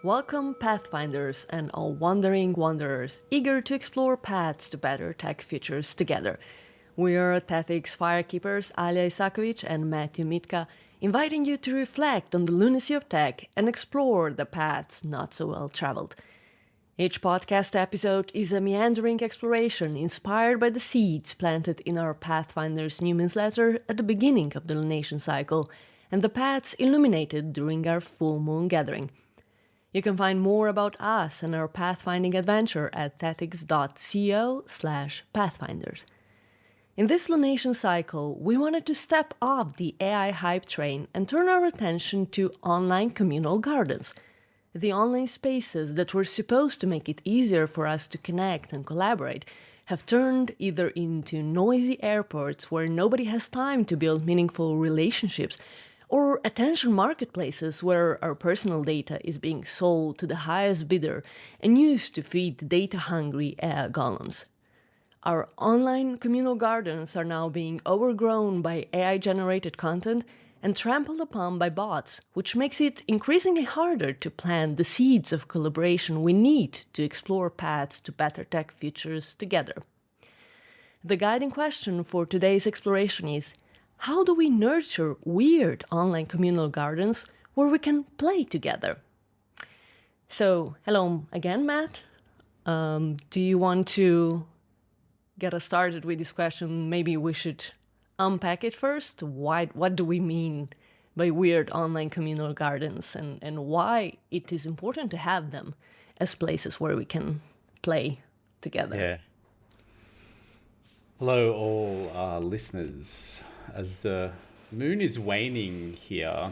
Welcome, Pathfinders and all wandering wanderers eager to explore paths to better tech futures together. We are Tethic's Firekeepers, Alia Isakovic and Matthew Mitka, inviting you to reflect on the lunacy of tech and explore the paths not so well traveled. Each podcast episode is a meandering exploration inspired by the seeds planted in our Pathfinders newsletter at the beginning of the lunation cycle and the paths illuminated during our full moon gathering. You can find more about us and our pathfinding adventure at thethics.co/pathfinders. In this lunation cycle, we wanted to step off the AI hype train and turn our attention to online communal gardens. The online spaces that were supposed to make it easier for us to connect and collaborate have turned either into noisy airports where nobody has time to build meaningful relationships, or attention marketplaces where our personal data is being sold to the highest bidder and used to feed data-hungry AI golems. Our online communal gardens are now being overgrown by AI-generated content and trampled upon by bots, which makes it increasingly harder to plant the seeds of collaboration we need to explore paths to better tech futures together. The guiding question for today's exploration is, how do we nurture weird online communal gardens where we can play together? So, hello again, Matt. Do you want to get us started with this question? Maybe we should unpack it first. What do we mean by weird online communal gardens and why it is important to have them as places where we can play together? Yeah. Hello, all our listeners. As the moon is waning here,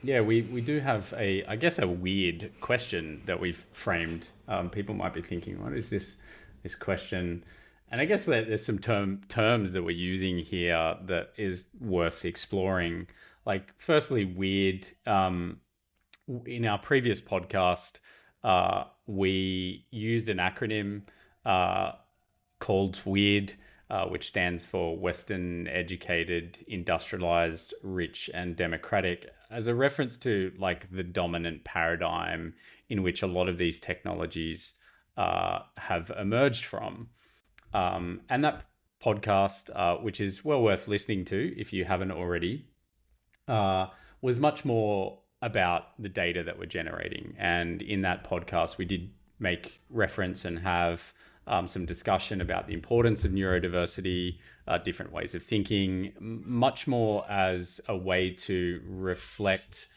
we do have a weird question that we've framed. People might be thinking, what is this question? And I guess that there's some terms that we're using here that is worth exploring. Like, firstly, weird. In our previous podcast, we used an acronym called WEIRD, which stands for Western Educated, Industrialized, Rich, and Democratic, as a reference to like the dominant paradigm in which a lot of these technologies have emerged from. And that podcast, which is well worth listening to if you haven't already, was much more about the data that we're generating. And in that podcast, we did make reference and have some discussion about the importance of neurodiversity, different ways of thinking, much more as a way to reflect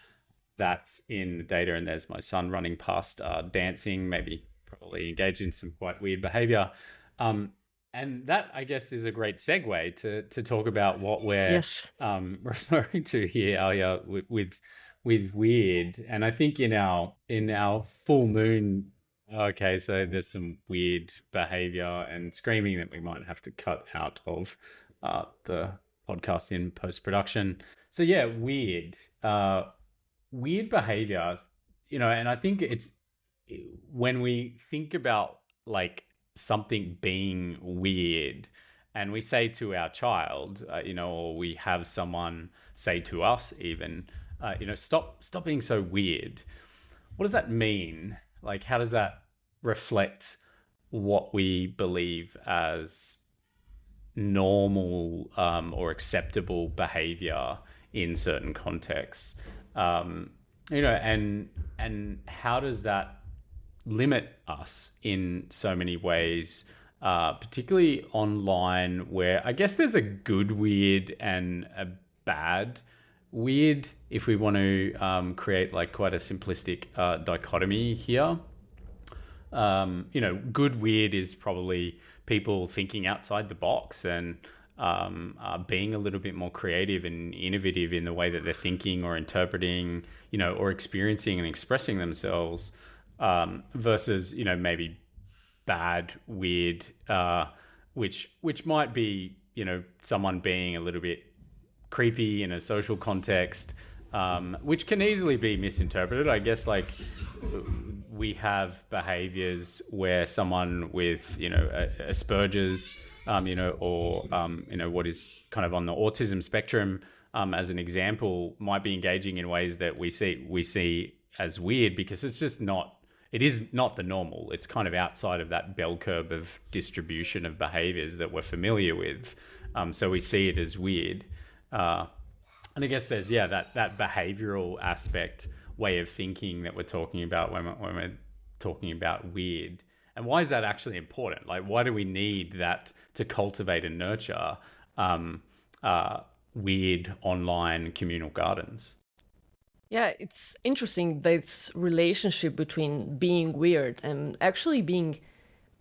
that in the data. And there's my son running past, dancing, probably engaged in some quite weird behavior. And that, I guess, is a great segue to talk about what we're referring to here, Alia, with weird. And I think in our full moon, okay, so there's some weird behavior and screaming that we might have to cut out of the podcast in post-production. So yeah, weird behavior, and I think it's when we think about like something being weird and we say to our child, or we have someone say to us even, stop being so weird. What does that mean? Like, how does that reflect what we believe as normal or acceptable behavior in certain contexts? And how does that limit us in so many ways, particularly online, where I guess there's a good weird and a bad weird, if we want to create like quite a simplistic dichotomy here. Good weird is probably people thinking outside the box and being a little bit more creative and innovative in the way that they're thinking or interpreting, or experiencing and expressing themselves. Versus, maybe bad, weird, which might be, someone being a little bit creepy in a social context, which can easily be misinterpreted. I guess like we have behaviors where someone with, Asperger's, or, what is kind of on the autism spectrum, as an example, might be engaging in ways that we see as weird because it's just not. It is not the normal. It's kind of outside of that bell curve of distribution of behaviors that we're familiar with. So we see it as weird. And I guess there's that behavioral aspect, way of thinking that we're talking about when we're talking about weird. And why is that actually important? Like, why do we need that to cultivate and nurture weird online communal gardens? Yeah, it's interesting this relationship between being weird and actually being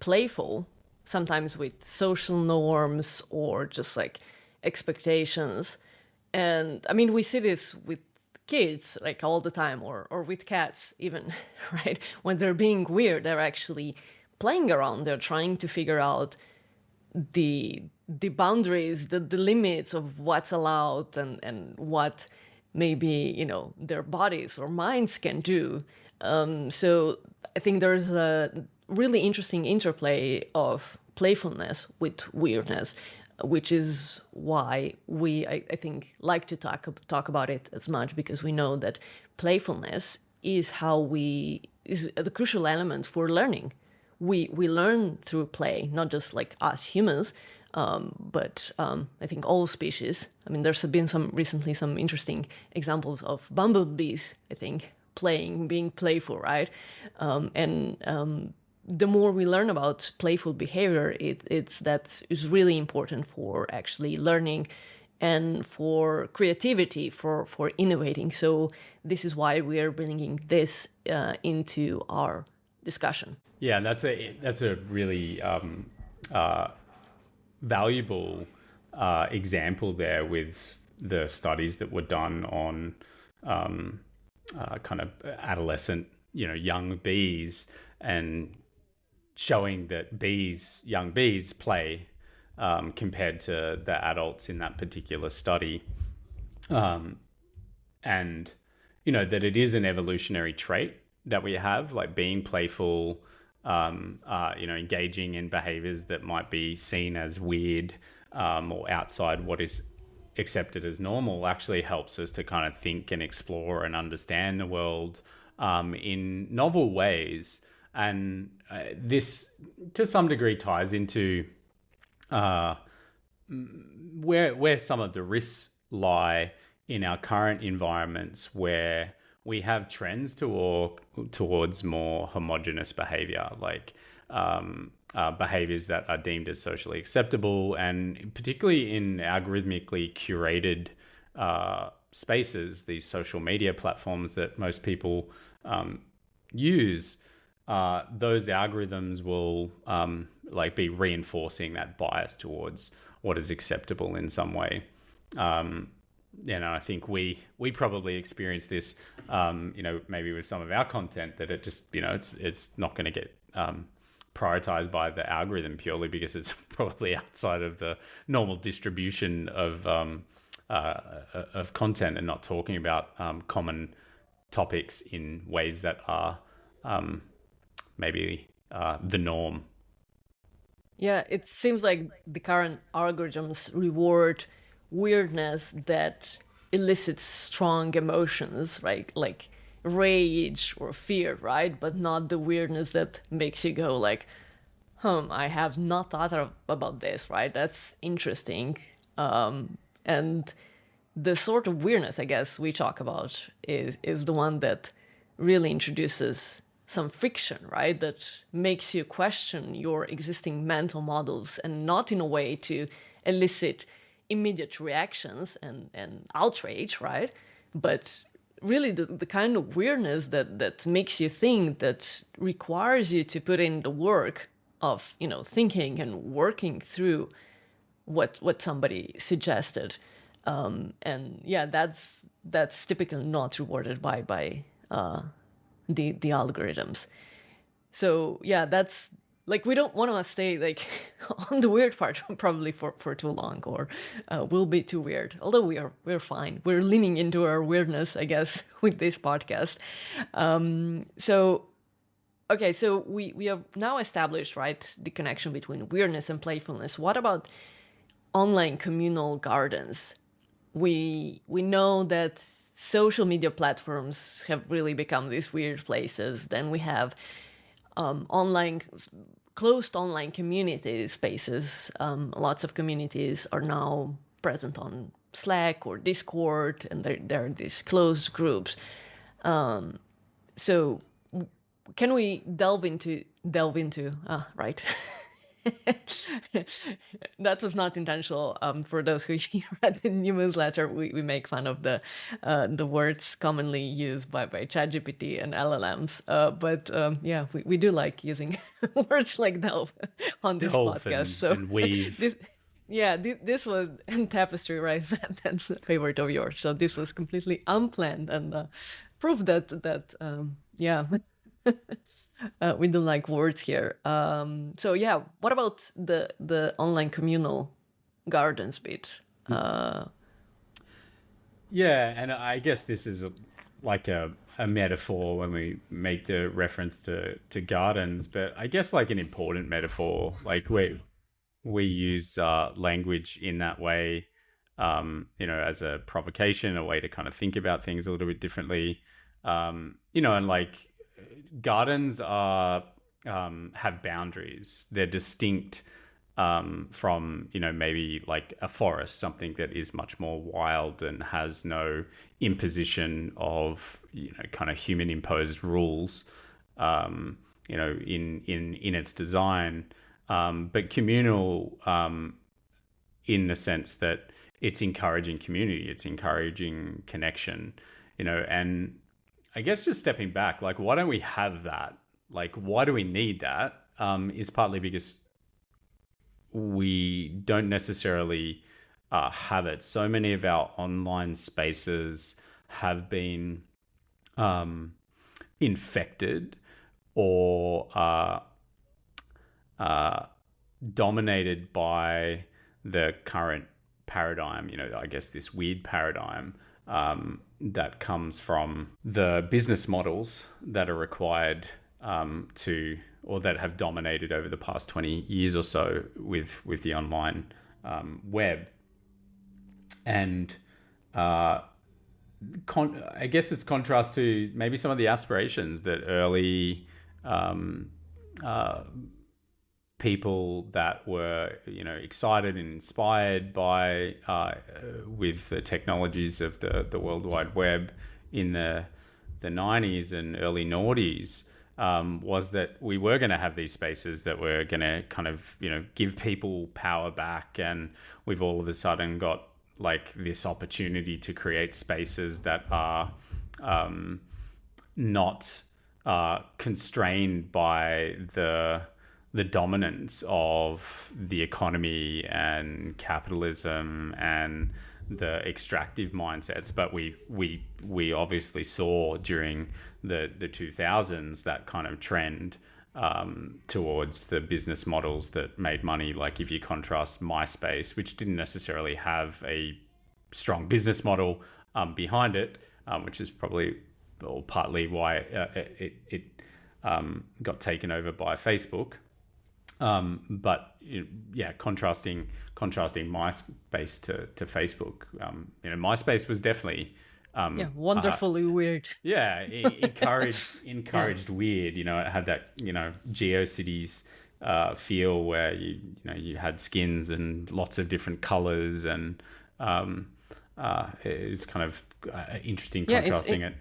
playful, sometimes with social norms or just like expectations. And I mean, we see this with kids like all the time, or with cats even, right? When they're being weird, they're actually playing around. They're trying to figure out the boundaries, the limits of what's allowed and what maybe, you know, their bodies or minds can do. So I think there's a really interesting interplay of playfulness with weirdness, which is why I think, like to talk about it as much, because we know that playfulness is the crucial element for learning. We learn through play, not just like us humans, but I think all species. I mean, there's been recently some interesting examples of bumblebees, I think, being playful, right? The more we learn about playful behavior, that is really important for actually learning and for creativity, for innovating. So this is why we are bringing this into our discussion. Yeah, that's a really valuable example there with the studies that were done on kind of adolescent, young bees, and showing that young bees play compared to the adults in that particular study. And, that it is an evolutionary trait that we have, like being playful, engaging in behaviors that might be seen as weird or outside what is accepted as normal, actually helps us to kind of think and explore and understand the world in novel ways. And this, to some degree, ties into where some of the risks lie in our current environments, where we have trends towards more homogenous behavior, like behaviors that are deemed as socially acceptable, and particularly in algorithmically curated spaces, these social media platforms that most people use. Those algorithms will be reinforcing that bias towards what is acceptable in some way. I think we probably experience this, maybe with some of our content, that it just, it's not going to get prioritized by the algorithm purely because it's probably outside of the normal distribution of content, and not talking about common topics in ways that are maybe the norm. Yeah, it seems like the current algorithms reward weirdness that elicits strong emotions, right? Like rage or fear, right? But not the weirdness that makes you go like, I have not thought about this, right? That's interesting. And the sort of weirdness, I guess, we talk about is the one that really introduces some friction, right? That makes you question your existing mental models, and not in a way to elicit immediate reactions and outrage, right? But really the kind of weirdness that makes you think, that requires you to put in the work of, thinking and working through what somebody suggested. And yeah, that's typically not rewarded by the algorithms. So yeah, that's like, we don't want to stay like on the weird part probably for too long, or we'll be too weird. Although we're fine. We're leaning into our weirdness, I guess, with this podcast. So we have now established, right, the connection between weirdness and playfulness. What about online communal gardens? We know that social media platforms have really become these weird places. Then we have online, closed online community spaces. Lots of communities are now present on Slack or Discord, and there are these closed groups. So can we delve into right? That was not intentional. For those who read the newsletter, we make fun of the words commonly used by ChatGPT and LLMs. But yeah, we do like using words like delve on this Delve podcast. So and weave. this was and tapestry, right? That's a favorite of yours. So this was completely unplanned and proof that yeah. We do like words here. So yeah, what about the online communal gardens bit? Yeah, and I guess this is like a metaphor when we make the reference to gardens, but I guess like an important metaphor. Like we use language in that way, as a provocation, a way to kind of think about things a little bit differently. And like gardens are have boundaries. They're distinct from maybe like a forest, something that is much more wild and has no imposition of kind of human imposed rules in its design, but communal in the sense that it's encouraging community, it's encouraging connection, and I guess just stepping back, like, why don't we have that? Like, why do we need that? Is partly because we don't necessarily have it. So many of our online spaces have been infected or dominated by the current paradigm, I guess this weird paradigm that comes from the business models that are required or that have dominated over the past 20 years or so with the online web. And I guess it's contrast to maybe some of the aspirations that early people that were excited and inspired by with the technologies of the World Wide Web in the 90s and early noughties, was that we were going to have these spaces that were going to kind of give people power back, and we've all of a sudden got like this opportunity to create spaces that are not constrained by the dominance of the economy and capitalism and the extractive mindsets. But we obviously saw during the 2000s that kind of trend towards the business models that made money. Like if you contrast MySpace, which didn't necessarily have a strong business model behind it, which is probably or partly why it got taken over by Facebook. But contrasting MySpace to Facebook, MySpace was definitely wonderfully weird. encouraged weird. It had that GeoCities feel where you had skins and lots of different colors, and it's kind of interesting contrasting it.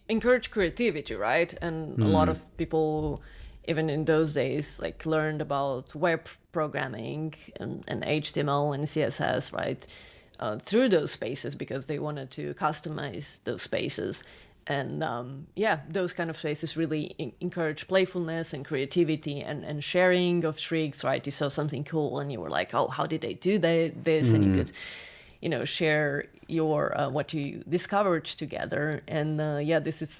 Encourage creativity, right? And a lot of people, even in those days, like learned about web programming and HTML and CSS, right? Through those spaces because they wanted to customize those spaces. And those kind of spaces really encourage playfulness and creativity and sharing of tricks, right? You saw something cool and you were like, oh, how did they do this? And you could, share your what you discovered together. And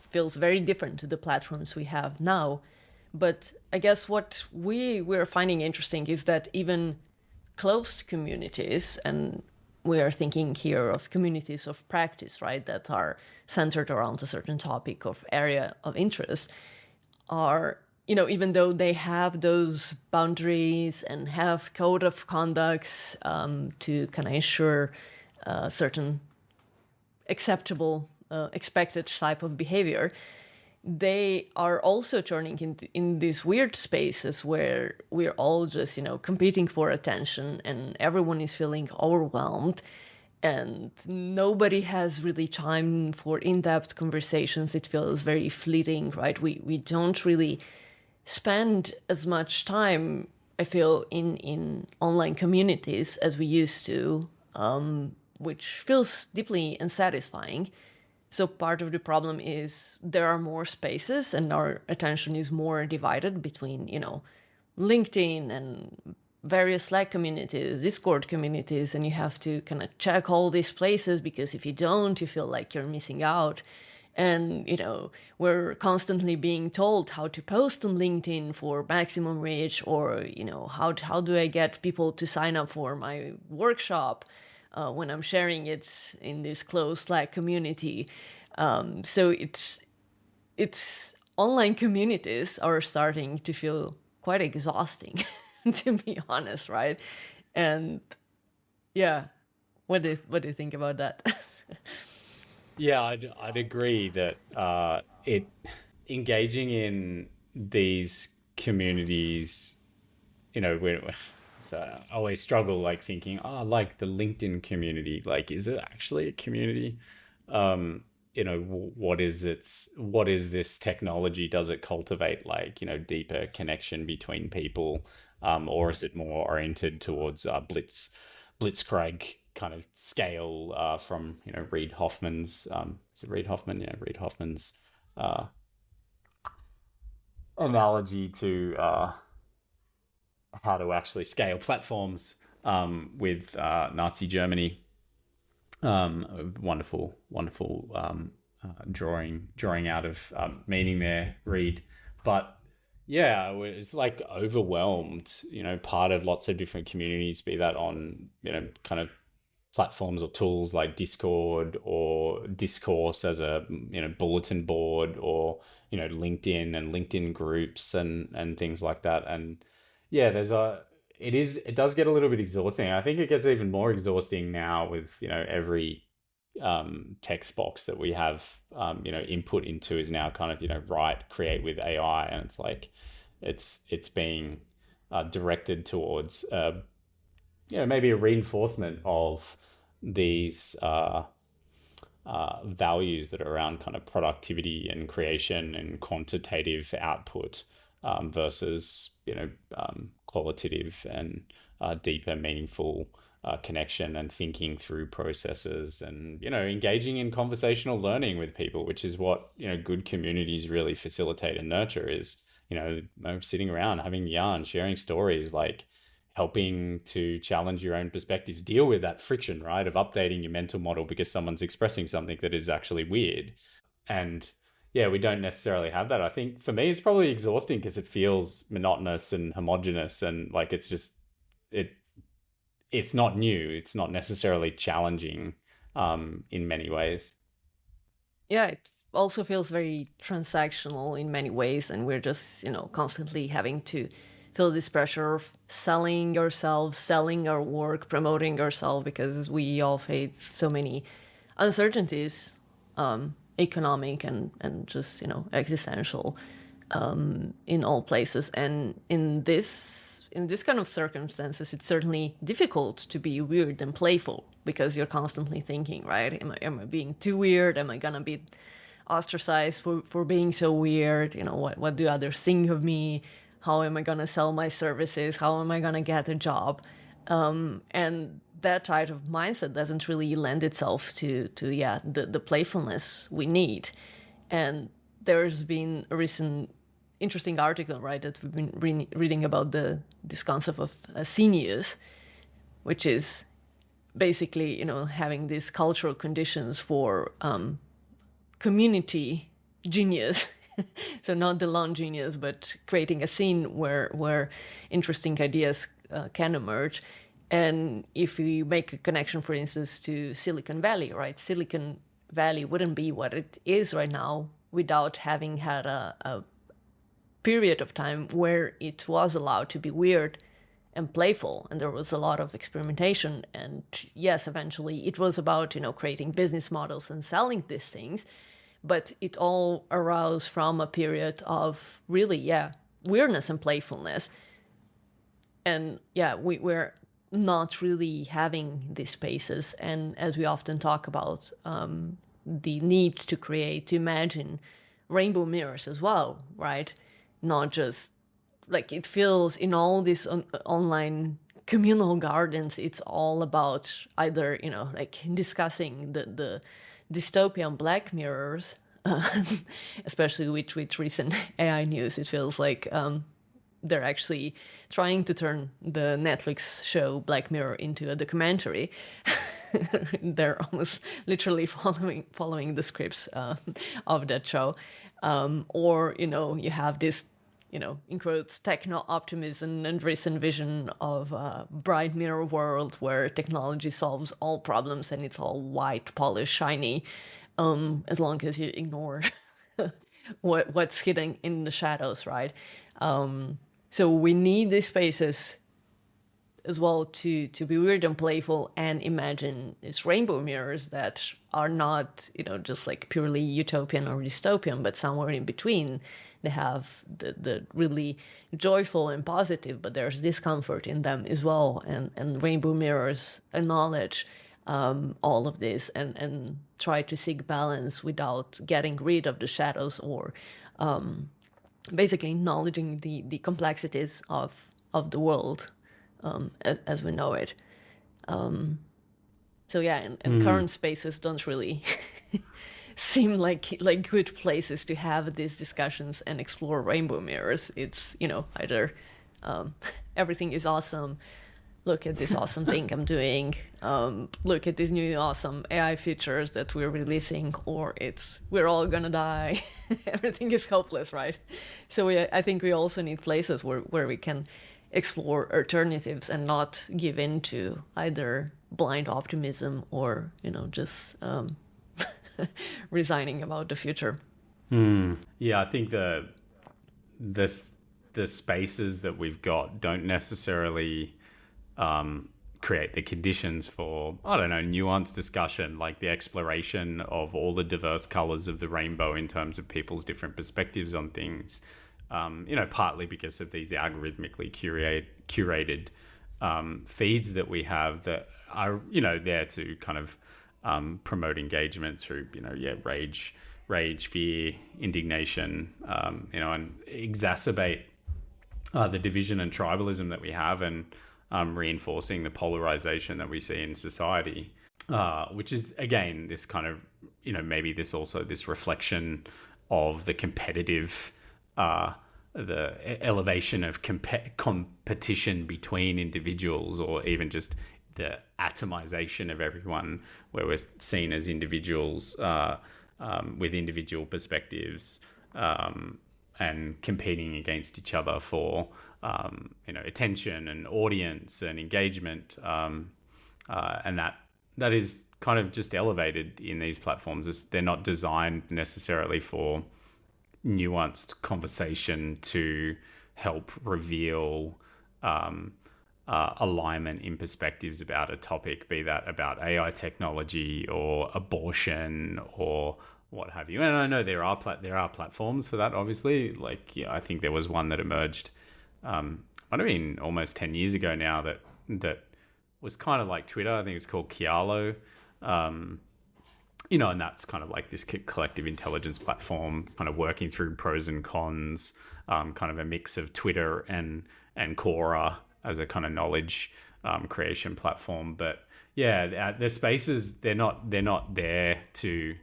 feels very different to the platforms we have now. But I guess what we're finding interesting is that even closed communities, and we are thinking here of communities of practice, right, that are centered around a certain topic of area of interest, are, even though they have those boundaries and have code of conducts to kind of ensure certain acceptable, expected type of behavior, they are also turning in these weird spaces where we're all just, competing for attention and everyone is feeling overwhelmed and nobody has really time for in-depth conversations. It feels very fleeting, right? We don't really spend as much time, I feel, in online communities as we used to, which feels deeply unsatisfying. So part of the problem is there are more spaces and our attention is more divided between, LinkedIn and various Slack communities, Discord communities, and you have to kind of check all these places because if you don't, you feel like you're missing out. And, we're constantly being told how to post on LinkedIn for maximum reach, or, how do I get people to sign up for my workshop when I'm sharing it in this closed Slack community. So it's online communities are starting to feel quite exhausting, to be honest, right? And yeah, what do you think about that? Yeah, I'd agree that it engaging in these communities, so I always struggle like thinking, oh, like the LinkedIn community, like is it actually a community? What is this technology? Does it cultivate like, deeper connection between people? Or is it more oriented towards blitzkrieg kind of scale from Reid Hoffman's is it Reid Hoffman? Yeah, Reid Hoffman's uh, analogy to how to actually scale platforms with Nazi Germany. Wonderful, wonderful drawing out of meaning there, Reid. But yeah, it's like overwhelmed. Part of lots of different communities, be that on kind of platforms or tools like Discord or Discourse as a bulletin board, or LinkedIn and LinkedIn groups and things like that. And yeah, it does get a little bit exhausting. I think it gets even more exhausting now with every text box that we have input into is now kind of write, create with AI, and it's like it's being directed towards maybe a reinforcement of these values that are around kind of productivity and creation and quantitative output versus qualitative and deeper, meaningful connection and thinking through processes and engaging in conversational learning with people, which is what good communities really facilitate and nurture. Is sitting around having yarn, sharing stories, like helping to challenge your own perspectives, deal with that friction, right, of updating your mental model because someone's expressing something that is actually weird. And yeah, we don't necessarily have that. I think for me, it's probably exhausting because it feels monotonous and homogenous, and like it's not new. It's not necessarily challenging in many ways. Yeah, it also feels very transactional in many ways, and we're just, constantly having to feel this pressure of selling ourselves, selling our work, promoting ourselves, because we all face so many uncertainties, economic and just, existential, in all places. And in this kind of circumstances, it's certainly difficult to be weird and playful because you're constantly thinking, right? Am I being too weird? Am I gonna be ostracized for being so weird? What do others think of me? How am I gonna sell my services? How am I gonna get a job? And that type of mindset doesn't really lend itself to the playfulness we need. And there's been a recent interesting article, right, that we've been reading about this concept of scene use, which is basically having these cultural conditions for community genius. So not the lone genius, but creating a scene where interesting ideas can emerge. And if we make a connection, for instance, to Silicon Valley, right? Silicon Valley wouldn't be what it is right now without having had a period of time where it was allowed to be weird and playful, and there was a lot of experimentation. And yes, eventually it was about, creating business models and selling these things, but it all arose from a period of really, weirdness and playfulness. And we're not really having these spaces. And as we often talk about, the need to imagine rainbow mirrors as well, right? Not just like it feels in all these online communal gardens, it's all about either, like discussing the dystopian Black Mirrors, especially with recent AI news. It feels like they're actually trying to turn the Netflix show Black Mirror into a documentary. They're almost literally following the scripts of that show. Or, you have this, in quotes, techno optimism and recent vision of a bright mirror world where technology solves all problems and it's all white, polished, shiny, as long as you ignore what's hidden in the shadows, right? So we need these spaces as well to be weird and playful and imagine these rainbow mirrors that are not, just like purely utopian or dystopian, but somewhere in between. They have the really joyful and positive, but there's discomfort in them as well. And rainbow mirrors acknowledge all of this and try to seek balance without getting rid of the shadows or basically acknowledging the complexities of the world as we know it. And current spaces don't really seem like good places to have these discussions and explore rainbow mirrors. It's, either everything is awesome, look at this awesome thing I'm doing, look at these new awesome AI features that we're releasing, or it's we're all gonna die, everything is hopeless, right? So I think we also need places where we can explore alternatives and not give in to either blind optimism or, just resigning about the future. Yeah, I think the spaces that we've got don't necessarily create the conditions for, I don't know, nuanced discussion, like the exploration of all the diverse colors of the rainbow in terms of people's different perspectives on things. Partly because of these algorithmically curated feeds that we have that are, there to kind of promote engagement through, rage, fear, indignation, and exacerbate the division and tribalism that we have, and reinforcing the polarization that we see in society, which is, again, this kind of, maybe this reflection of the competitive, the elevation of competition between individuals, or even just the atomization of everyone, where we're seen as individuals with individual perspectives, and competing against each other for attention and audience and engagement, and that is kind of just elevated in these platforms. They're not designed necessarily for nuanced conversation to help reveal alignment in perspectives about a topic, be that about AI technology or abortion or what have you. And I know there are platforms for that, obviously. Like, I think there was one that emerged, might have been almost 10 years ago now, that was kind of like Twitter. I think it's called Kialo. And that's kind of like this collective intelligence platform, kind of working through pros and cons, kind of a mix of Twitter and Quora as a kind of knowledge creation platform. But yeah, the spaces, they're not there to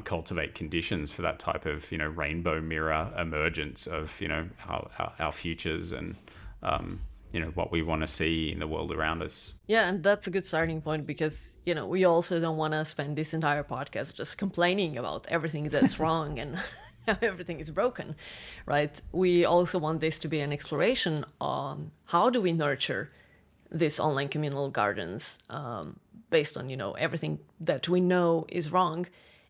cultivate conditions for that type of rainbow mirror emergence of our futures and what we want to see in the world around us. Yeah, and that's a good starting point, because we also don't want to spend this entire podcast just complaining about everything that's wrong and how everything is broken, right? We also want this to be an exploration on how do we nurture these online communal gardens, based on everything that we know is wrong.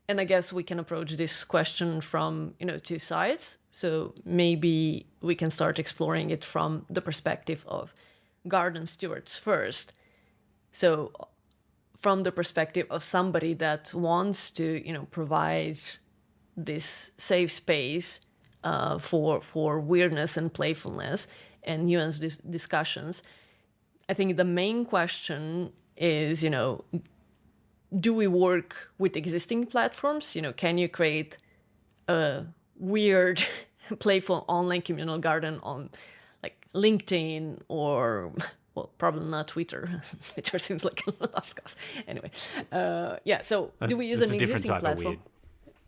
And I guess we can approach this question from two sides. So maybe we can start exploring it from the perspective of garden stewards first. So from the perspective of somebody that wants to, provide this safe space for weirdness and playfulness and nuanced discussions, I think the main question is, do we work with existing platforms? Can you create a weird, playful online communal garden on like LinkedIn or, well, probably not Twitter. Twitter seems like a lost cause. Anyway, so do we use It's an a different existing type of platform? weird.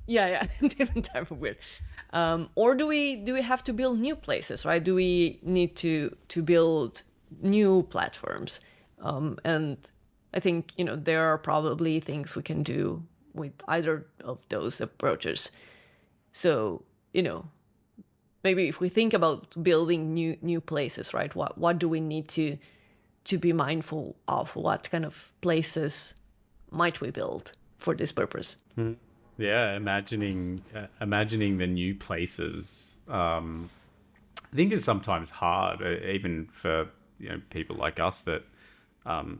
Yeah, different type of weird. Or do we have to build new places, right? Do we need to build new platforms? And I think there are probably things we can do with either of those approaches. So maybe if we think about building new places, right? What do we need to be mindful of? What kind of places might we build for this purpose? Yeah, imagining the new places. I think it's sometimes hard, even for people like us that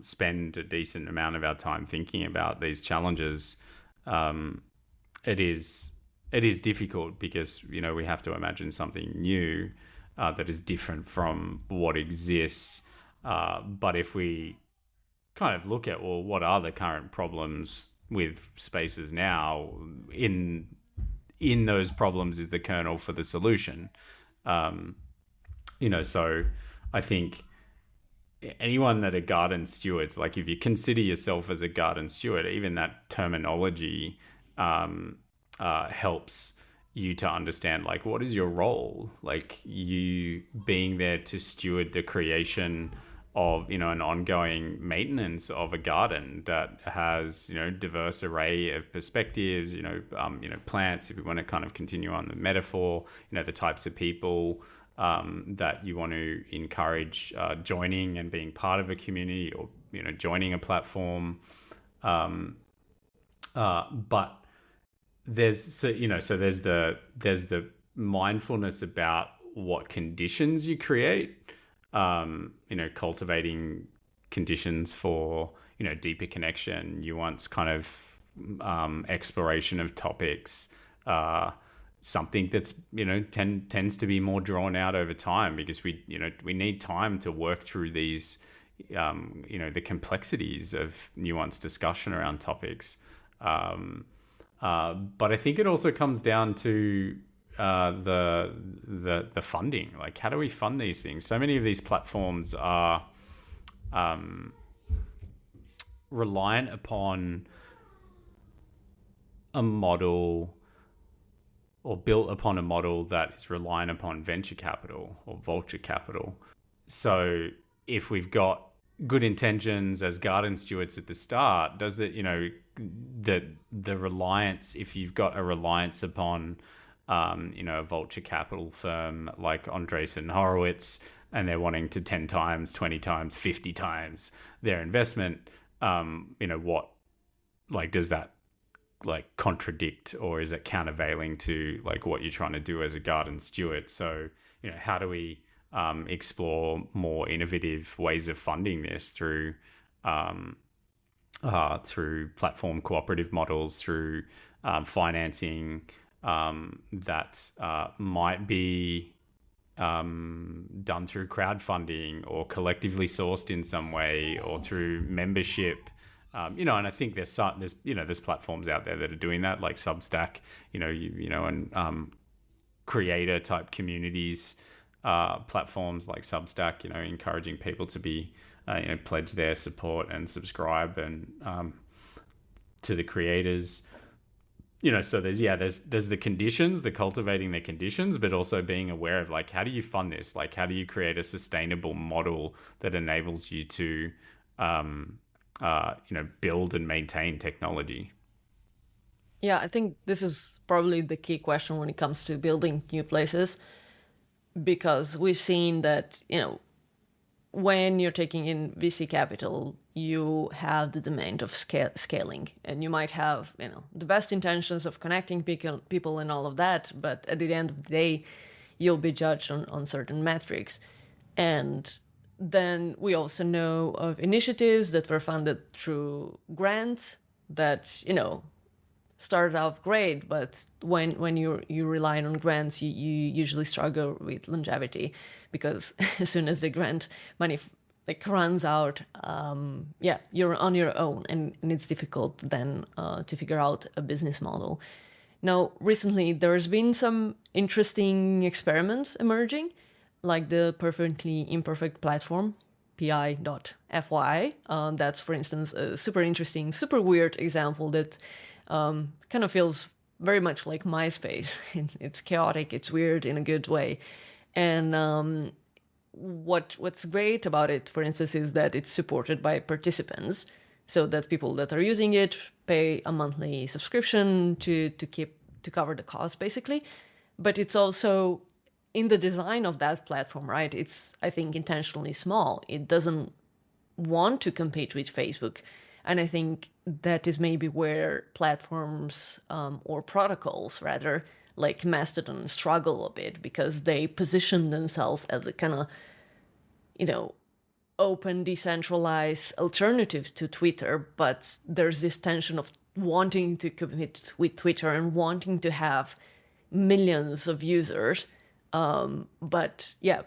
spend a decent amount of our time thinking about these challenges. It is difficult because we have to imagine something new that is different from what exists. But if we kind of look at, well, what are the current problems with spaces now? In those problems is the kernel for the solution. So I think anyone that are garden stewards, like if you consider yourself as a garden steward, even that terminology helps you to understand, like, what is your role? Like, you being there to steward the creation of an ongoing maintenance of a garden that has diverse array of perspectives, plants, if we want to kind of continue on the metaphor, the types of people that you want to encourage joining and being part of a community, or joining a platform, but there's there's the mindfulness about what conditions you create, cultivating conditions for deeper connection, nuance, kind of exploration of topics, something that's tends to be more drawn out over time, because we need time to work through these the complexities of nuanced discussion around topics. But I think it also comes down to the funding. Like, how do we fund these things? So many of these platforms are reliant upon a model, or built upon a model that is reliant upon venture capital or vulture capital. So if we've got good intentions as garden stewards at the start, does it, the reliance, if you've got a reliance upon, a vulture capital firm like Andreessen Horowitz, and they're wanting to 10 times, 20 times, 50 times their investment, what, like, does that like contradict, or is it countervailing to like what you're trying to do as a garden steward? So, how do we explore more innovative ways of funding this through platform cooperative models, through financing that might be done through crowdfunding or collectively sourced in some way, or through membership. And I think there's platforms out there that are doing that, like Substack, and creator type communities, platforms like Substack, encouraging people to be, pledge their support and subscribe and to the creators. So there's the conditions, the cultivating the conditions, but also being aware of, like, how do you fund this? Like, how do you create a sustainable model that enables you to build and maintain technology? Yeah, I think this is probably the key question when it comes to building new places, because we've seen that, when you're taking in VC capital, you have the demand of scaling, and you might have, the best intentions of connecting people and all of that, but at the end of the day, you'll be judged on certain metrics. And Then we also know of initiatives that were funded through grants that, started off great, but when you rely on grants, you usually struggle with longevity, because as soon as the grant money runs out, you're on your own, and it's difficult then to figure out a business model. Now, recently there's been some interesting experiments emerging, like the perfectly imperfect platform, pi.fyi. That's, for instance, a super interesting, super weird example that kind of feels very much like MySpace. It's chaotic, it's weird in a good way. And what's great about it, for instance, is that it's supported by participants, so that people that are using it pay a monthly subscription to cover the cost, basically. But it's also in the design of that platform, right? It's, I think, intentionally small. It doesn't want to compete with Facebook. And I think that is maybe where platforms or protocols, rather, like Mastodon, struggle a bit, because they position themselves as a kind of, open, decentralized alternative to Twitter. But there's this tension of wanting to compete with Twitter and wanting to have millions of users. But yeah,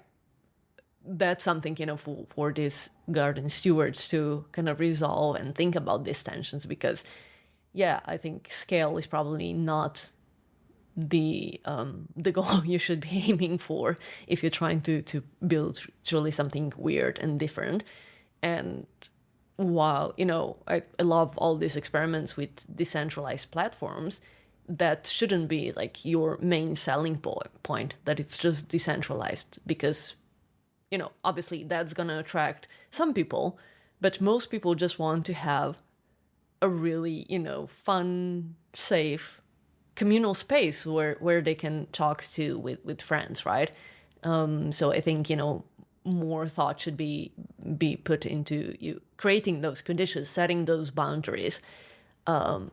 that's something, for these garden stewards to kind of resolve and think about these tensions, because yeah, I think scale is probably not the goal you should be aiming for if you're trying to build truly something weird and different. And while, I love all these experiments with decentralized platforms, that shouldn't be like your main selling point, that it's just decentralized, because obviously that's going to attract some people, but most people just want to have a really, fun, safe, communal space where they can talk to with friends, right? So I think, more thought should be put into you creating those conditions, setting those boundaries for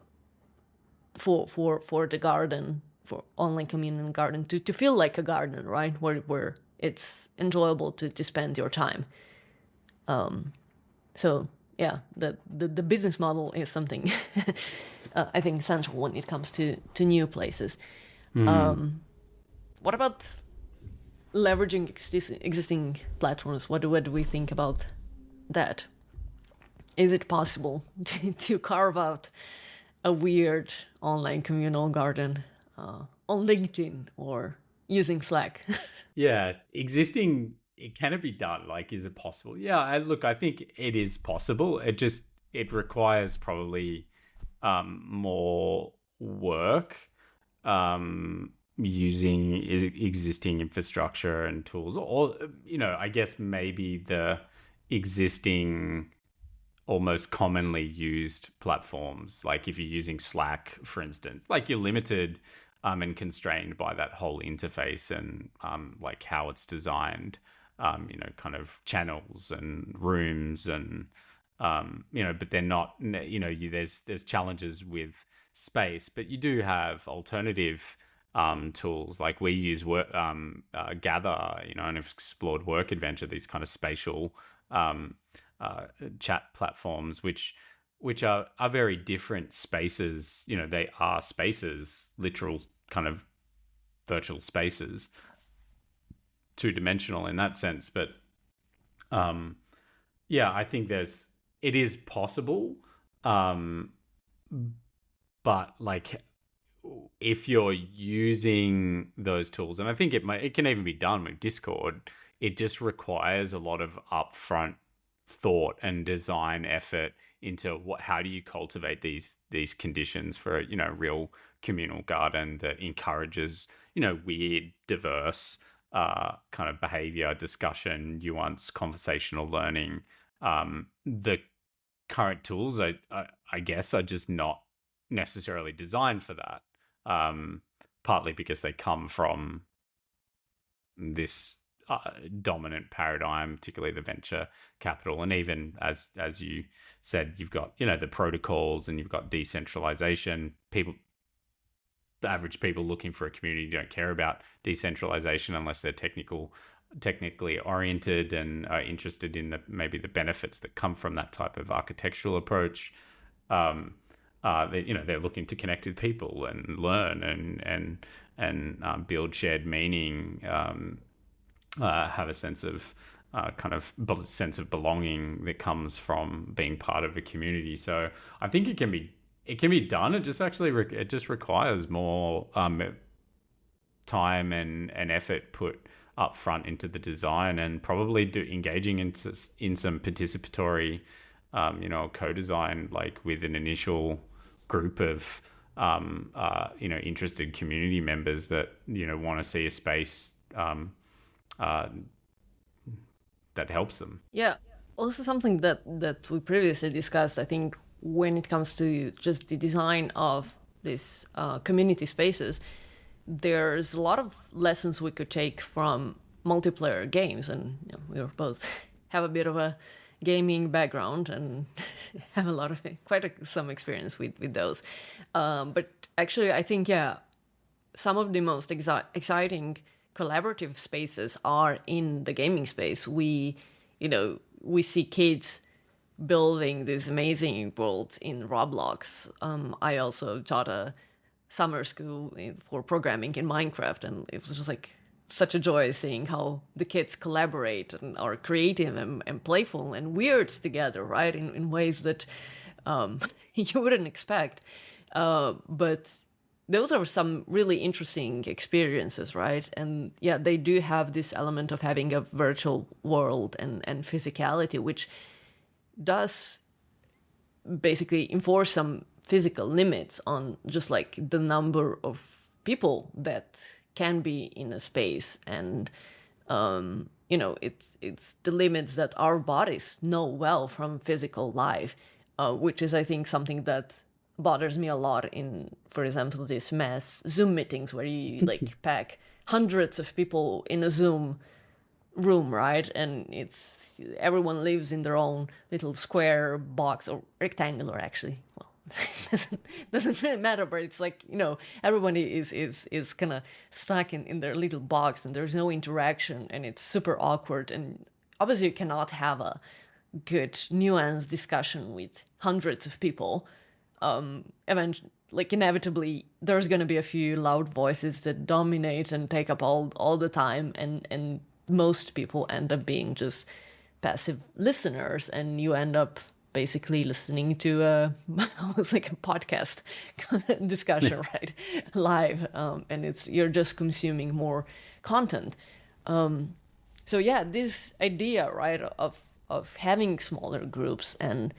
the garden, for online communal garden to feel like a garden, right? Where it's enjoyable to spend your time. So yeah, the business model is something I think essential when it comes to new places. What about leveraging existing platforms? What do we think about that? Is it possible to carve out a weird online communal garden on LinkedIn or using Slack? Yeah, can it be done? Like, is it possible? Yeah, I think it is possible. It requires probably more work using existing infrastructure and tools, or I guess maybe the existing or most commonly used platforms. Like if you're using Slack, for instance, like you're limited and constrained by that whole interface and like how it's designed, kind of channels and rooms and but they're not, there's challenges with space, but you do have alternative tools. Like we use Gather, and have explored Work Adventure, these kind of spatial chat platforms, which are very different spaces. They are spaces, literal kind of virtual spaces, two-dimensional in that sense. But yeah, I think it is possible, but like if you're using those tools, and I think it can even be done with Discord, it just requires a lot of upfront thought and design effort into how do you cultivate these conditions for a real communal garden that encourages weird, diverse kind of behavior, discussion, nuance, conversational learning. The current tools, I guess, are just not necessarily designed for that. Partly because they come from this dominant paradigm, particularly the venture capital, and even as you said, you've got the protocols and you've got decentralization. The average people looking for a community don't care about decentralization unless they're technical technically oriented and are interested in maybe the benefits that come from that type of architectural approach. They're looking to connect with people and learn and build shared meaning, have a sense of sense of belonging that comes from being part of a community. So I think it can be done. It just requires more time and effort put up front into the design, and probably engaging in some participatory co-design, like with an initial group of interested community members that want to see a space that helps them. Yeah. Also something that we previously discussed, I think, when it comes to just the design of these community spaces, there's a lot of lessons we could take from multiplayer games, and we both have a bit of a gaming background and have some experience with those. But actually, I think some of the most exciting collaborative spaces are in the gaming space. We see kids building these amazing worlds in Roblox. I also taught a summer school for programming in Minecraft, and it was just like such a joy seeing how the kids collaborate and are creative and playful and weird together, right? In ways that you wouldn't expect. But those are some really interesting experiences, right? And yeah, they do have this element of having a virtual world and physicality, which does basically enforce some physical limits on just like the number of people that can be in a space. And it's the limits that our bodies know well from physical life, which is, I think, something that bothers me a lot in, for example, these mass Zoom meetings where you like pack hundreds of people in a Zoom room, right? And everyone lives in their own little square box, or rectangular, actually. Well, doesn't really matter, but it's like, everybody is kind of stuck in their little box, and there's no interaction, and it's super awkward. And obviously you cannot have a good nuanced discussion with hundreds of people. Inevitably there's going to be a few loud voices that dominate and take up all the time, and most people end up being just passive listeners, and you end up basically listening to almost like a podcast discussion, right? Live, and you're just consuming more content. So yeah, this idea, right, of having smaller groups, and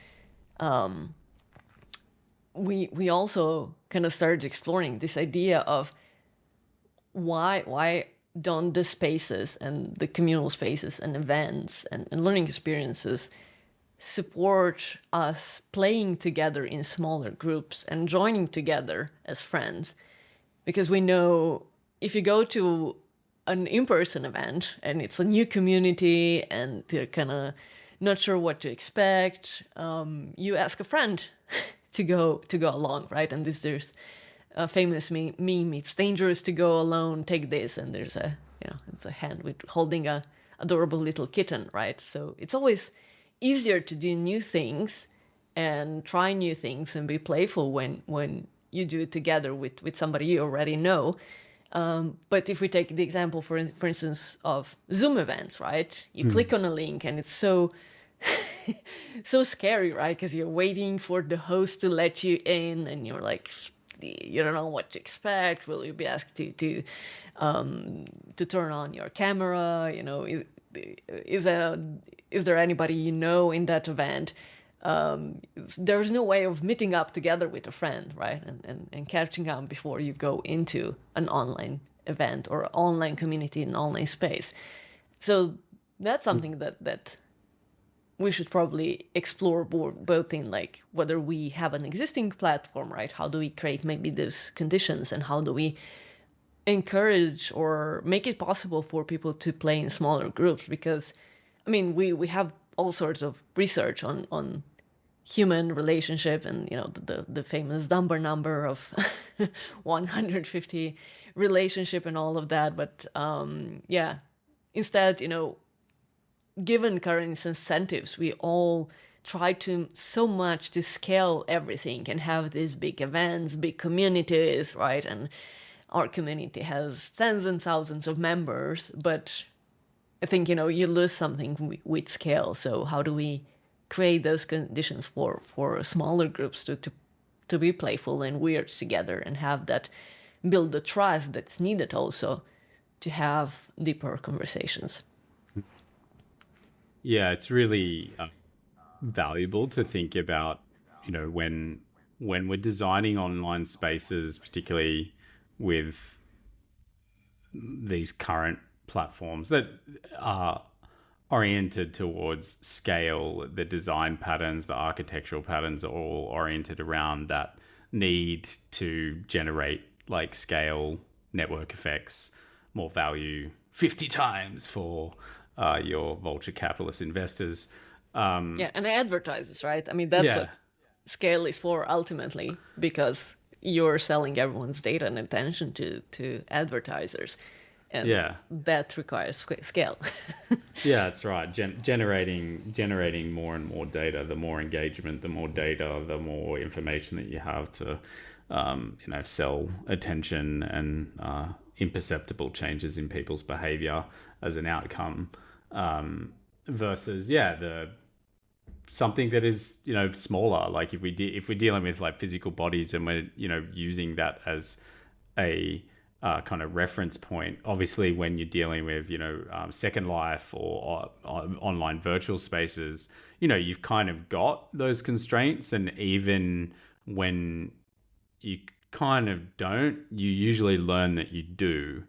we also kind of started exploring this idea of why don't the spaces and the communal spaces and events and learning experiences support us playing together in smaller groups and joining together as friends? Because we know if you go to an in-person event and it's a new community and they're kind of not sure what to expect, you ask a friend to go along, right? And there's a famous meme, it's dangerous to go alone, take this, and there's it's a hand with holding a adorable little kitten, right? So it's always easier to do new things and try new things and be playful when you do it together with somebody you already know. But if we take the example, for instance, of Zoom events, right? You click on a link and it's so so scary, right? Because you're waiting for the host to let you in, and you're like, you don't know what to expect. Will you be asked to turn on your camera? Is there anybody in that event? There's no way of meeting up together with a friend, right? And catching up before you go into an online event or online community in online space. So that's something that we should probably explore both in like whether we have an existing platform, right? How do we create maybe those conditions, and how do we encourage or make it possible for people to play in smaller groups? Because we have all sorts of research on human relationship, and the famous Dunbar number of 150 relationship and all of that. But Instead, given current incentives, we all try to so much to scale everything and have these big events, big communities, right? And our community has tens and thousands of members, but I think, you lose something with scale. So how do we create those conditions for smaller groups to be playful and weird together and have that, build the trust that's needed also to have deeper conversations? Yeah, it's really valuable to think about, when we're designing online spaces, particularly with these current platforms that are oriented towards scale, the design patterns, the architectural patterns are all oriented around that need to generate like scale network effects, more value 50 times for your vulture capitalist investors. Yeah, and advertisers, right? I mean, that's Yeah, what scale is for ultimately, because you're selling everyone's data and attention to advertisers, and yeah. that requires scale. Yeah, that's right. Generating more and more data. The more engagement, the more data, the more information that you have to, sell attention and imperceptible changes in people's behavior as an outcome. Versus, the something that is smaller. Like if we're dealing with like physical bodies and we're using that as a kind of reference point. Obviously, when you're dealing with Second Life or online virtual spaces, you've kind of got those constraints, and even when you kind of don't, you usually learn that you do.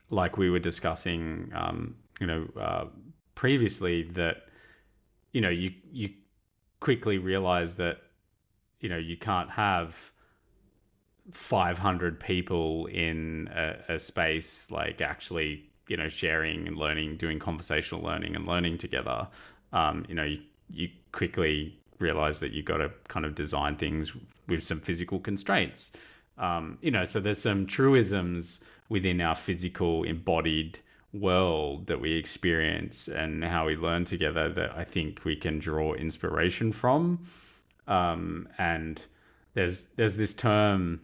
Like we were discussing, previously, that you quickly realize that you can't have 500 people in a space, like actually sharing and learning, doing conversational learning and learning together. You quickly realize that you've got to kind of design things with some physical constraints. So there's some truisms within our physical embodied world that we experience and how we learn together that I think we can draw inspiration from. And there's this term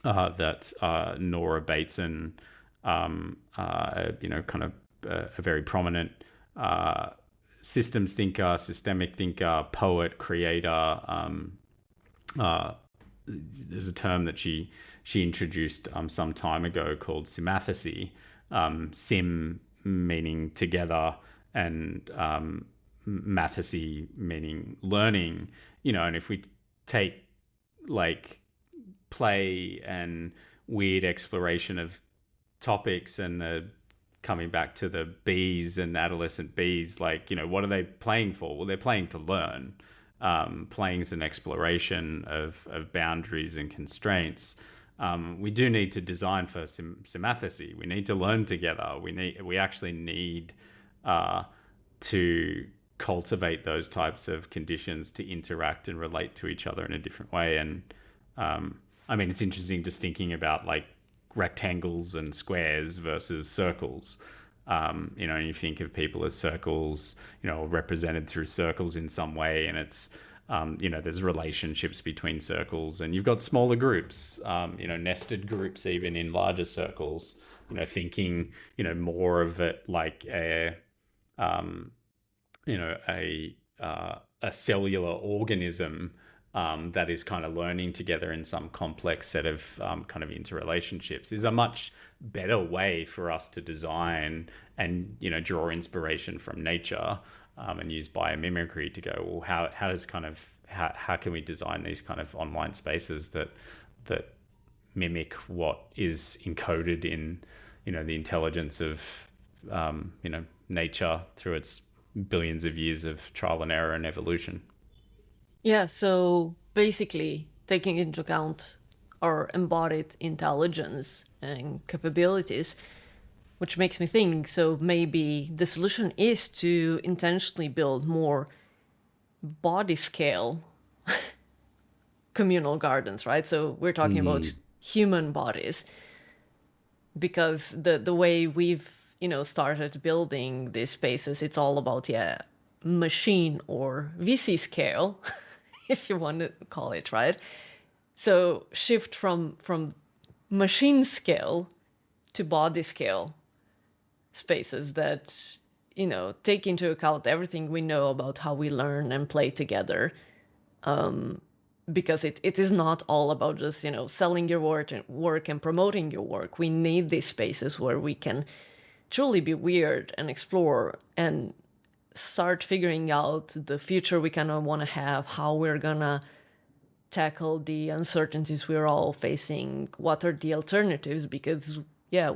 that Nora Bateson, kind of a very prominent systems thinker, systemic thinker, poet, creator. There's a term that she introduced some time ago called symathesy. Sim meaning together, and mathesy meaning learning. And if we take like play and weird exploration of topics and the coming back to the bees and adolescent bees, like, what are they playing for? Well, they're playing to learn. Playing is an exploration of boundaries and constraints. We do need to design for symathesy. We need to learn together. We actually need to cultivate those types of conditions to interact and relate to each other in a different way. And it's interesting just thinking about like rectangles and squares versus circles. And you think of people as circles, represented through circles in some way, and it's there's relationships between circles, and you've got smaller groups, nested groups even in larger circles. Thinking more of it like a cellular organism that is kind of learning together in some complex set of kind of interrelationships is a much better way for us to design and draw inspiration from nature, and use biomimicry to go, well, how can we design these kind of online spaces that mimic what is encoded in the intelligence of nature through its billions of years of trial and error and evolution. Yeah, so basically taking into account our embodied intelligence and capabilities, which makes me think, so maybe the solution is to intentionally build more body scale communal gardens, right? So we're talking about human bodies, because the way we've started building these spaces, it's all about, machine or VC scale, if you want to call it, right? So shift from machine scale to body scale spaces that, take into account everything we know about how we learn and play together. Because it is not all about just, selling your work and promoting your work. We need these spaces where we can truly be weird and explore and start figuring out the future we kind of want to have, how we're gonna tackle the uncertainties we're all facing, what are the alternatives, because I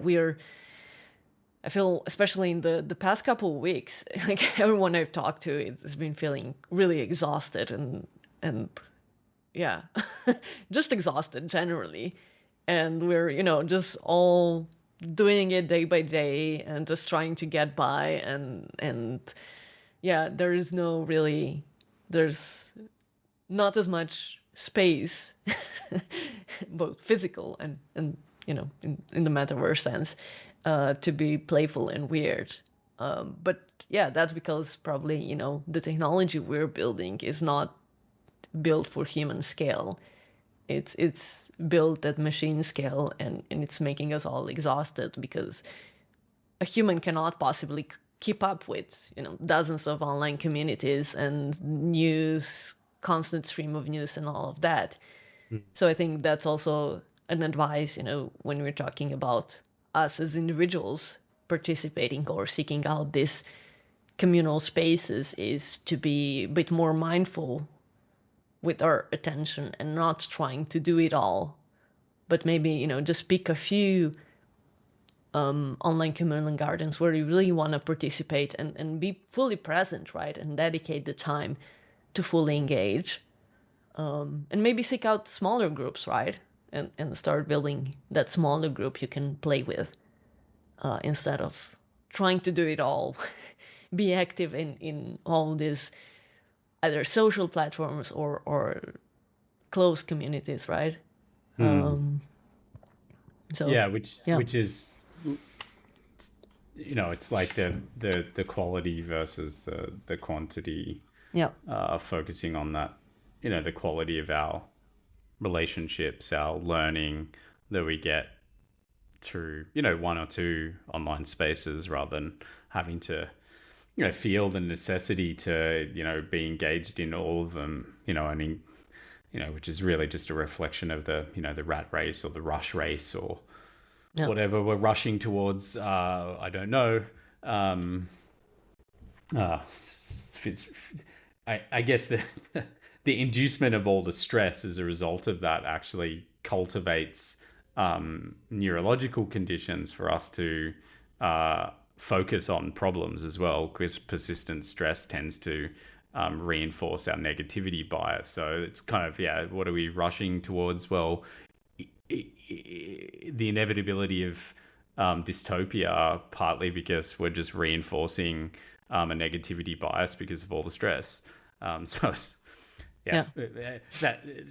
feel, especially in the past couple of weeks, like everyone I've talked to has been feeling really exhausted and yeah, just exhausted generally. And we're, just all doing it day by day and just trying to get by. And yeah, there's not as much space, both physical and in the metaverse sense, to be playful and weird. But yeah, that's because probably, the technology we're building is not built for human scale. It's built at machine scale, and it's making us all exhausted because a human cannot possibly keep up with, dozens of online communities and news, constant stream of news and all of that. So I think that's also an advice, when we're talking about us as individuals participating or seeking out these communal spaces, is to be a bit more mindful with our attention and not trying to do it all, but maybe, just pick a few online communal gardens where you really want to participate and be fully present, right? And dedicate the time to fully engage. And maybe seek out smaller groups, right? And start building that smaller group you can play with, instead of trying to do it all. Be active in all these either social platforms or closed communities, right? So Yeah, which is, it's like the quality versus the quantity. yeah, Focusing on that, the quality of our relationships, our learning that we get through, one or two online spaces, rather than having to, feel the necessity to, be engaged in all of them, which is really just a reflection of the, the rat race or the rush race or whatever we're rushing towards. I don't know. I guess the inducement of all the stress as a result of that actually cultivates neurological conditions for us to focus on problems as well, because persistent stress tends to reinforce our negativity bias. So it's kind of, what are we rushing towards? Well, the inevitability of dystopia, partly because we're just reinforcing a negativity bias because of all the stress. So that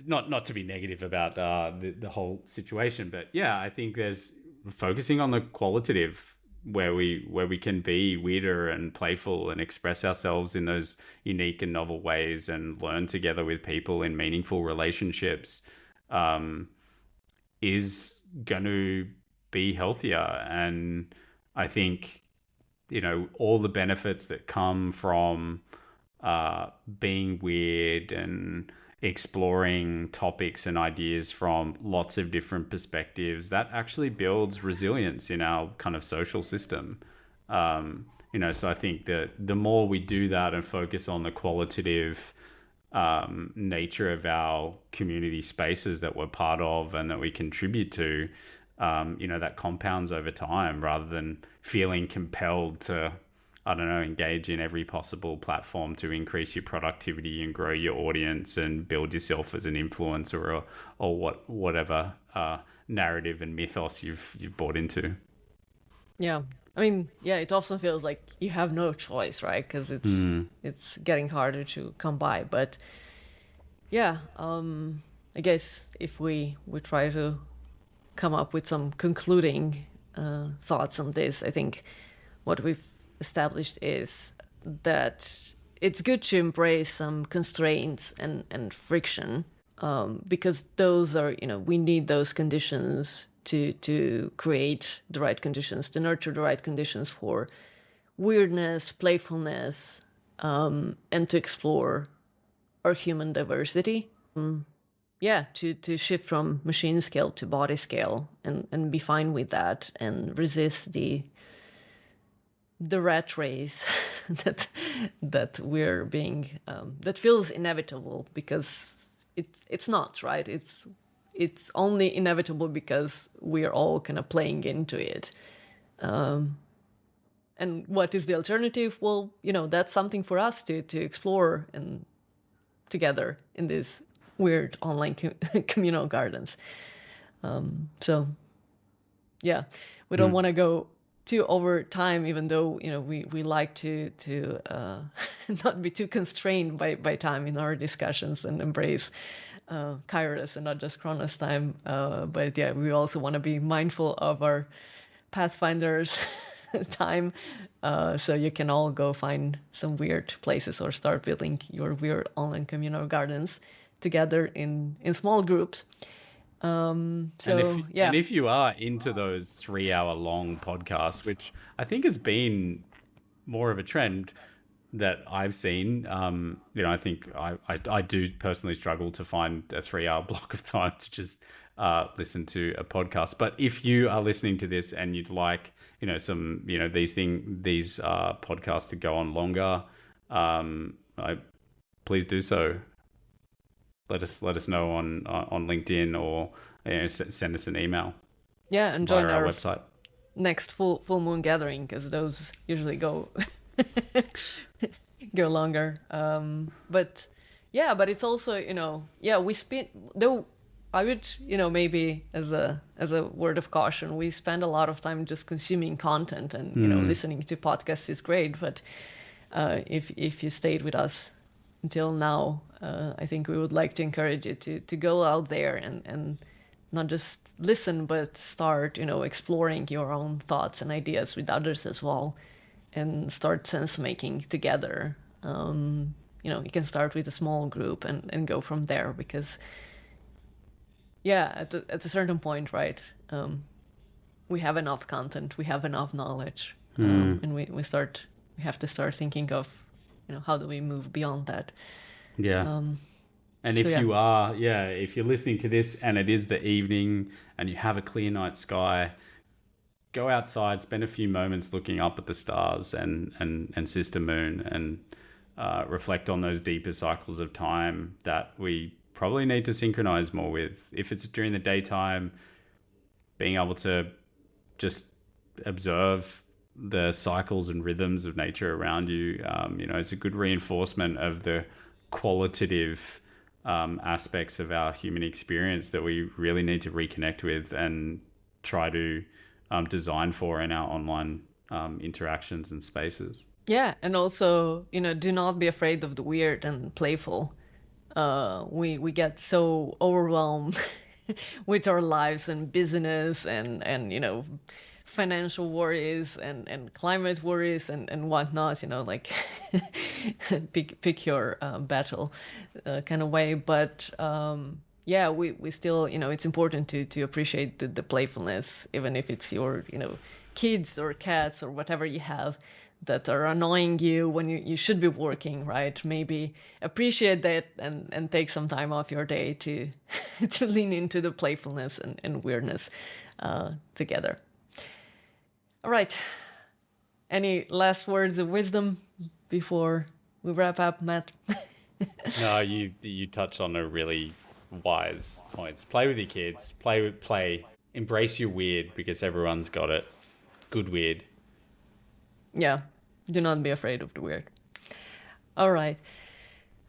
not to be negative about the whole situation, but I think there's focusing on the qualitative, where we can be weirder and playful and express ourselves in those unique and novel ways and learn together with people in meaningful relationships, is going to be healthier. And I think, all the benefits that come from being weird and exploring topics and ideas from lots of different perspectives, that actually builds resilience in our kind of social system. So I think that the more we do that and focus on the qualitative nature of our community spaces that we're part of and that we contribute to, that compounds over time, rather than feeling compelled to, engage in every possible platform to increase your productivity and grow your audience and build yourself as an influencer or whatever narrative and mythos you've bought into. Yeah. I mean, it often feels like you have no choice, right? Because it's getting harder to come by. But I guess if we try to come up with some concluding thoughts on this, I think what we've established is that it's good to embrace some constraints and friction, because those are, we need those conditions to create the right conditions, to nurture the right conditions for weirdness, playfulness, and to explore our human diversity. Yeah, to shift from machine scale to body scale, and be fine with that, and resist the rat race that we're being, that feels inevitable, because it's not, right. It's only inevitable because we're all kind of playing into it. And what is the alternative? Well, that's something for us to explore and together in these weird online communal gardens. So yeah, we don't want to go too over time, even though we like to not be too constrained by time in our discussions, and embrace Kairos and not just Chronos time. But yeah, we also want to be mindful of our Pathfinders time, so you can all go find some weird places or start building your weird online communal gardens together in small groups. And if you are into those 3-hour long podcasts, which I think has been more of a trend that I've seen, I think I do personally struggle to find a 3-hour block of time to just listen to a podcast. But if you are listening to this and you'd like, some, these podcasts to go on longer, please do so. Let us know on LinkedIn, or send us an email. Yeah, and join our website next full moon gathering, because those usually go go longer. But it's also we spend, though I would maybe as a word of caution, we spend a lot of time just consuming content, and listening to podcasts is great, but if you stayed with us until now, I think we would like to encourage you to go out there and not just listen, but start, exploring your own thoughts and ideas with others as well, and start sense making together. You can start with a small group and go from there, because at a certain point, right, we have enough content, we have enough knowledge, and we have to start thinking of, how do we move beyond that? Yeah. And if you are, if you're listening to this and it is the evening and you have a clear night sky, go outside, spend a few moments looking up at the stars and sister moon, and reflect on those deeper cycles of time that we probably need to synchronize more with. If it's during the daytime, being able to just observe the cycles and rhythms of nature around you, it's a good reinforcement of the qualitative aspects of our human experience that we really need to reconnect with and try to design for in our online interactions and spaces. Yeah, and also, do not be afraid of the weird and playful. We get so overwhelmed with our lives and business and financial worries and climate worries and whatnot, like pick your battle kind of way. But we still, it's important to appreciate the playfulness, even if it's your, kids or cats or whatever you have that are annoying you when you should be working, right? Maybe appreciate that and take some time off your day to to lean into the playfulness and weirdness together. All right. Any last words of wisdom before we wrap up, Matt? No, you touched on a really wise points. Play with your kids. Play. Embrace your weird, because everyone's got it. Good weird. Yeah. Do not be afraid of the weird. All right.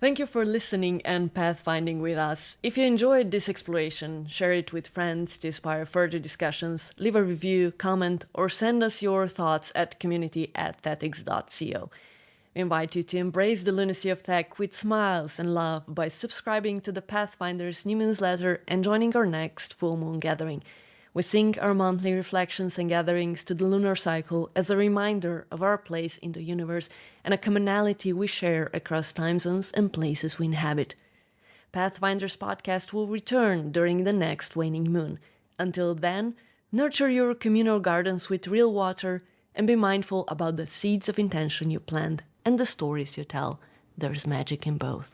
Thank you for listening and pathfinding with us. If you enjoyed this exploration, share it with friends to inspire further discussions, leave a review, comment, or send us your thoughts at community@thethics.co. We invite you to embrace the lunacy of tech with smiles and love by subscribing to the Pathfinders new newsletter and joining our next full moon gathering. We sync our monthly reflections and gatherings to the lunar cycle as a reminder of our place in the universe and a commonality we share across time zones and places we inhabit. Pathfinders podcast will return during the next waning moon. Until then, nurture your communal gardens with real water and be mindful about the seeds of intention you plant and the stories you tell. There's magic in both.